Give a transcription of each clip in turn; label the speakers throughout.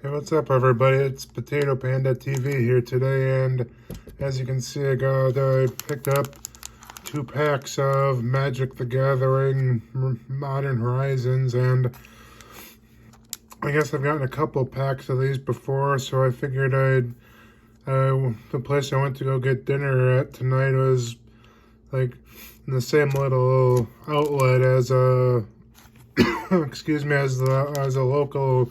Speaker 1: Hey, what's up, everybody? It's Potato Panda TV here today, and as you can see, I picked up 2 packs of Magic the Gathering Modern Horizons, and I guess I've gotten a couple packs of these before, so I figured the place I went to go get dinner at tonight was like in the same little outlet as excuse me, as a local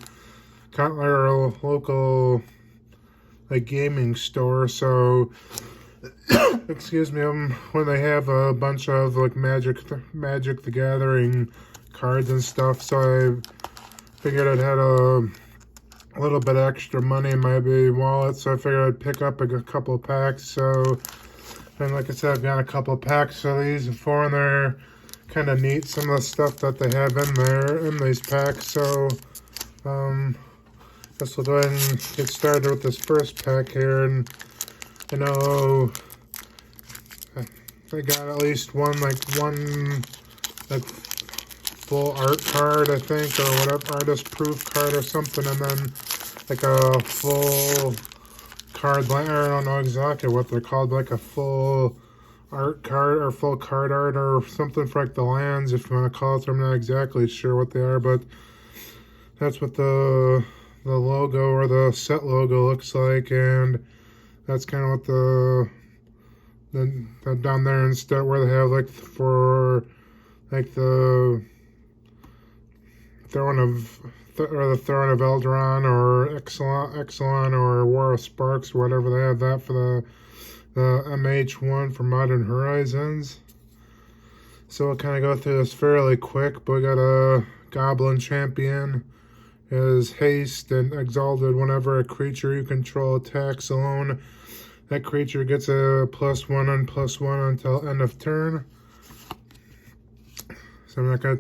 Speaker 1: like gaming store. So excuse me, when they have a bunch of like Magic the Gathering cards and stuff, so I figured I'd had a little bit extra money in my wallet, so I figured I'd pick up a couple of packs. So, and like I said, I've got a couple of packs of these before, and they're kind of neat, some of the stuff that they have in these packs. So guess we'll go ahead and get started with this first pack here. And I know I got at least one like full art card, I think, or whatever, artist proof card or something, and then like a full card, I don't know exactly what they're called, like a full art card or full card art or something for like the lands, if you want to call it. I'm not exactly sure what they are, but that's what the logo or the set logo looks like, and that's kind of what the down there instead where they have like for like the throne of Eldraine or Exelon or War of Sparks or whatever, they have that for the MH1 for Modern Horizons. So we'll kind of go through this fairly quick, but we got a Goblin Champion. Is haste and exalted whenever a creature you control attacks alone. That creature gets a +1 and +1 until end of turn. So I got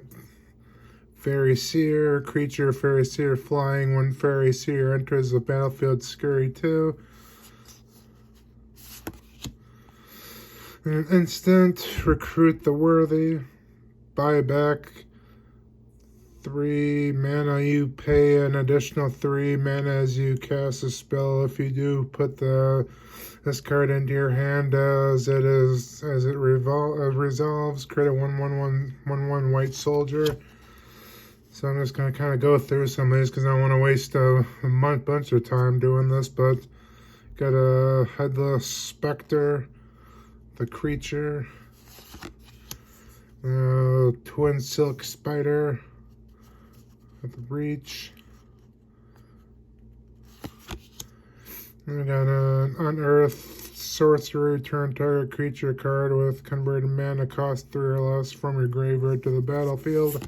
Speaker 1: Fairy Seer, creature Fairy Seer flying. When Fairy Seer enters the battlefield, scurry 2. An instant, recruit the worthy. Buy back 3 mana. You pay an additional 3 mana as you cast a spell. If you do, put this card into your hand as it resolves. Create a 1/1 white soldier. So I'm just gonna kind of go through some of these because I don't want to waste a bunch of time doing this. But got a Headless Spectre, the creature, Twin Silk Spider with the Breach. And we got an Unearthed Sorcery, turn target creature card with converted mana cost 3 or less from your graveyard to the battlefield.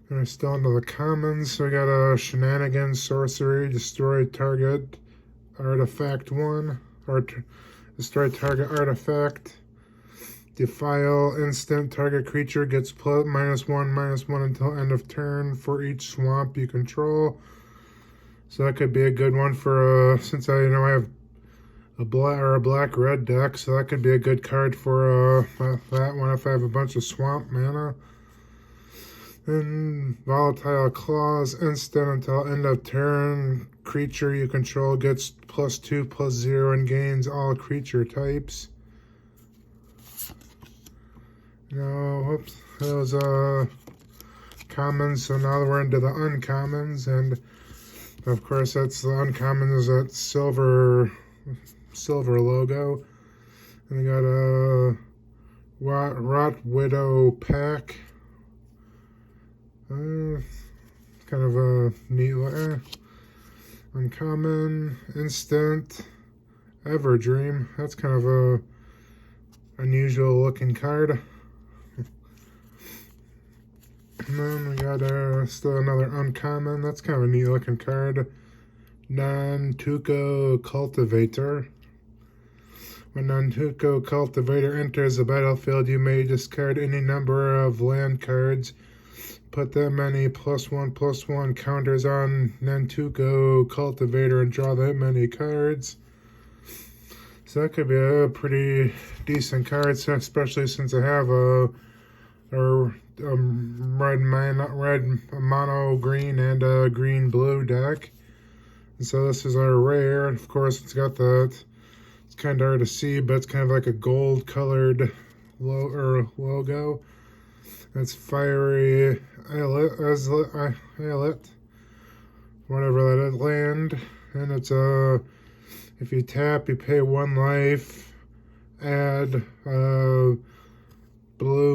Speaker 1: And we're still into the commons. So we got a Shenanigans Sorcery, destroy target artifact 1, or destroy target artifact. Defile instant, target creature gets -1/-1 until end of turn for each swamp you control. So that could be a good one for since I have a black red deck, so that could be a good card for that one if I have a bunch of swamp mana. And Volatile Claws, instant until end of turn. Creature you control gets +2/+0 and gains all creature types. No, whoops, that was commons, so now we're into the uncommons, and of course that's the uncommon is that silver logo. And we got a Rot Widow pack. Kind of a neat uncommon. Instant Everdream, that's kind of a unusual looking card. And then we got still another uncommon. That's kind of a neat looking card. Nantuko Cultivator. When Nantuko Cultivator enters the battlefield, you may discard any number of land cards. Put that many +1/+1 counters on Nantuko Cultivator and draw that many cards. So that could be a pretty decent card, especially since I have red mono green and a green blue deck. And so this is our rare. Of course, it's got that. It's kind of hard to see, but it's kind of like a gold colored logo. That's fiery islet, whatever that is, land. And it's if you tap, you pay 1 life, add blue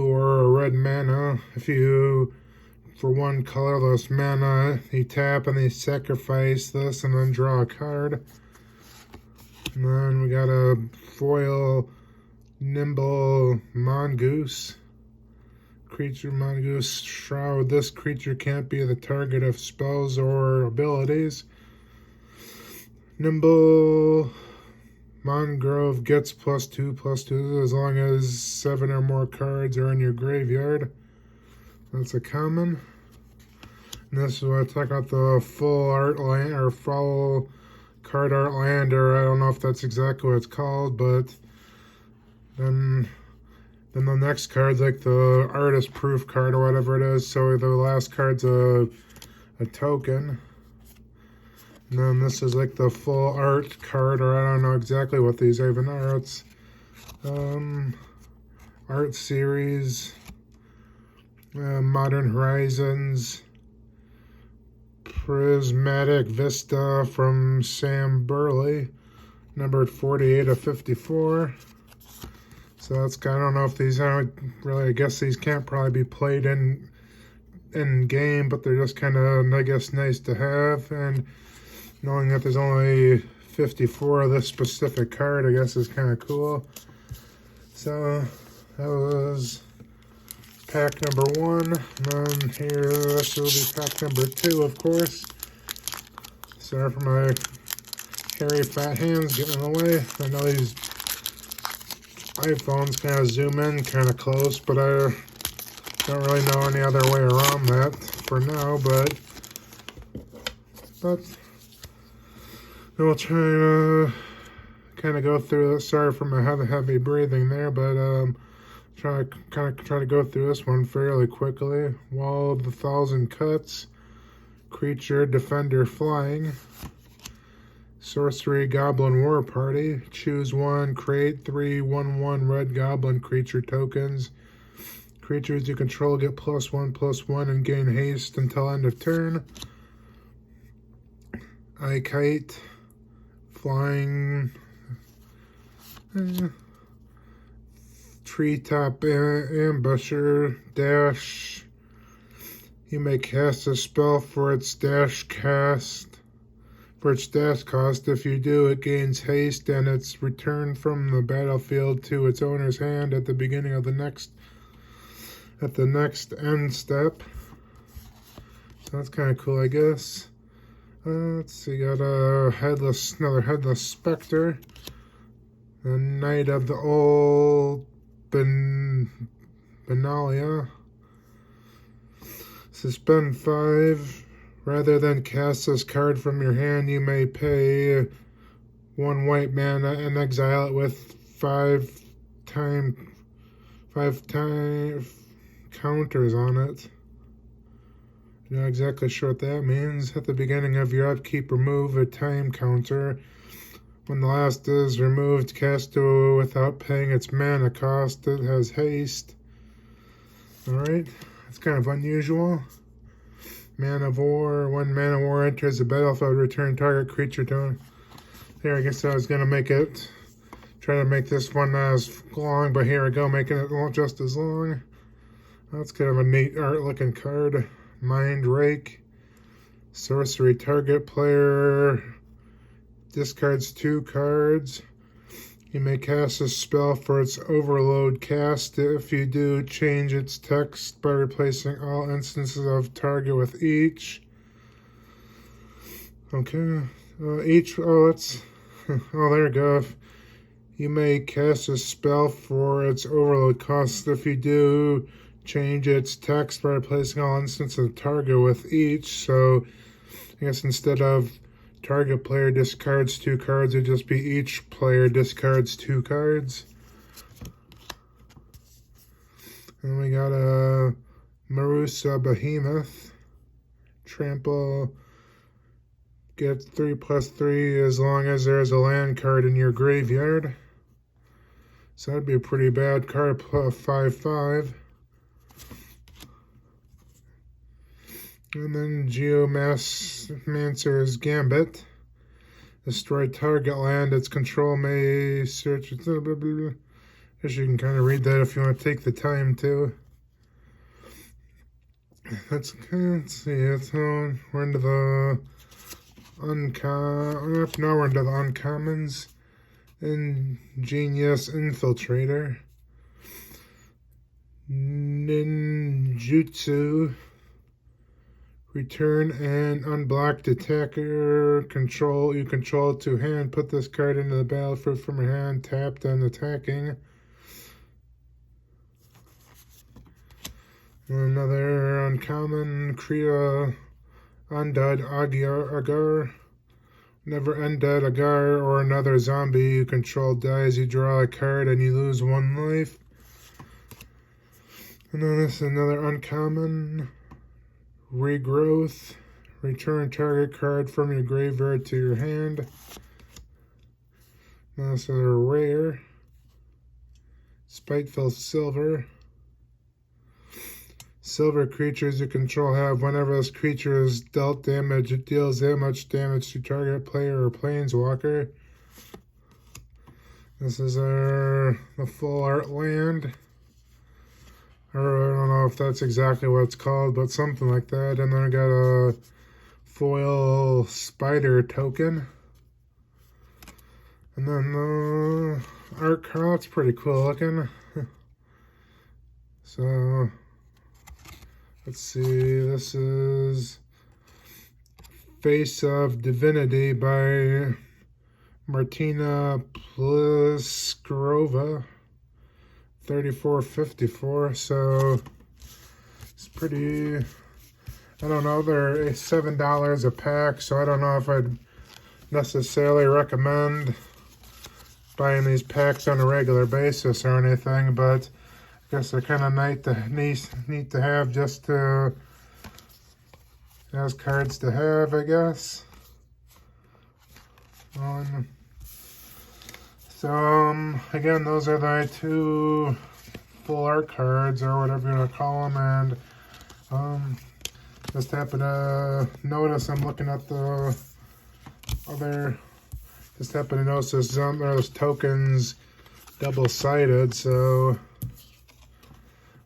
Speaker 1: or a red mana. If you, for 1 colorless mana, you tap and you sacrifice this and then draw a card. And then we got a foil nimble mongoose. Creature mongoose shroud. This creature can't be the target of spells or abilities. Nimble Mangrove gets +2/+2 as long as 7 or more cards are in your graveyard. That's a common. And this is what I talk about, the full art land or full card art lander. I don't know if that's exactly what it's called, but then the next card's like the artist proof card or whatever it is. So the last card's a token. And then this is like the full art card, or I don't know exactly what these even are. It's art series, Modern Horizons, Prismatic Vista from Sam Burley, numbered 48/54. So that's kind of, I don't know if these aren't really, I guess these can't probably be played in game, but they're just kind of, I guess, nice to have. And knowing that there's only 54 of this specific card, I guess, is kind of cool. So that was pack number 1. And then here, this will be pack number 2, of course. Sorry for my hairy fat hands getting in the way. I know these iPhones kind of zoom in kind of close, but I don't really know any other way around that for now. But we'll try to kind of go through this. Sorry for my heavy breathing there, but try to go through this one fairly quickly. Wall of the 1,000 Cuts, creature defender flying, sorcery goblin war party. Choose 1, create 3 1/1 red goblin creature tokens. Creatures you control get +1/+1 and gain haste until end of turn. I Kite, flying, treetop ambusher, dash. You may cast a spell for its dash cost. If you do, it gains haste and it's returned from the battlefield to its owner's hand at the beginning of the next end step. So that's kind of cool, I guess. Let's see, got another headless specter. The Knight of the Old Benalia. Suspend 5. Rather than cast this card from your hand, you may pay 1 white mana and exile it with 5 counters on it. Not exactly sure what that means. At the beginning of your upkeep, remove a time counter. When the last is removed, cast it without paying its mana cost. It has haste. Alright, that's kind of unusual. Man of War. When Man of War enters the battlefield, return target creature to. Here, I guess I was going to try to make this one as long, but here we go, making it just as long. That's kind of a neat art looking card. Mind Rake. Sorcery, target player discards 2 cards. You may cast a spell for its overload cast. If you do, change its text by replacing all instances of target with each. Okay. Let's... Oh, there we go. You may cast a spell for its overload cost. If you do, change its text by replacing all instances of target with each. So, I guess instead of target player discards 2 cards, it'd just be each player discards 2 cards. And we got a Marusa Behemoth. Trample. Get 3/3 as long as there's a land card in your graveyard. So that'd be a pretty bad card, plus 5/5. And then Geomancer's Gambit. Destroy target land its control may search. Blah, blah, blah. I guess you can kind of read that if you want to take the time to. Let's see. So we're into the now we're into the uncommons. Ingenious Infiltrator. Ninjutsu. Return an unblocked attacker you control to hand. Put this card into the battlefield from your hand, tapped and attacking. Another uncommon, Kriya Undead Agar. Never Undead Agar or another zombie you control dies. You draw a card and you lose 1 life. And then this is another uncommon. Regrowth. Return target card from your graveyard to your hand. Now this is a rare. Spiteful Silver. Silver creatures you control have, whenever this creature is dealt damage, it deals that much damage to target player or planeswalker. This is the full art land. Or I don't know if that's exactly what it's called, but something like that. And then I got a foil spider token. And then the art card, it's pretty cool looking. So let's see, this is Face of Divinity by Martina Pliskova. 34.54, so it's pretty, I don't know, they're $7 a pack, so I don't know if I'd necessarily recommend buying these packs on a regular basis or anything, but I guess they're kind of neat to have just as cards to have, I guess. So, again, those are the 2 full art cards, or whatever you want to call them, and just happen to notice I'm looking at the other, just happen to notice those tokens double-sided, so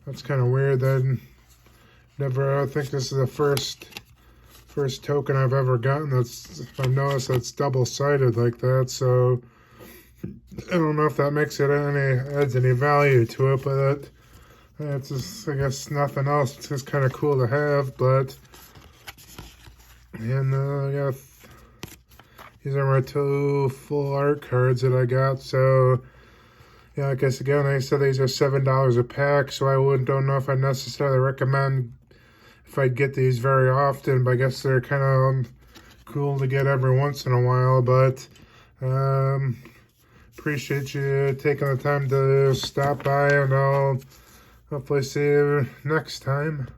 Speaker 1: that's kind of weird. I think this is the first token I've ever gotten I've noticed that's double-sided like that, so I don't know if that makes it adds any value to it, but it's just, I guess, nothing else. It's just kind of cool to have, but, and I got, these are my 2 full art cards that I got, so, yeah, I guess, again, I said these are $7 a pack, so I don't know if I necessarily recommend if I'd get these very often, but I guess they're kind of cool to get every once in a while, but, appreciate you taking the time to stop by, and I'll hopefully see you next time.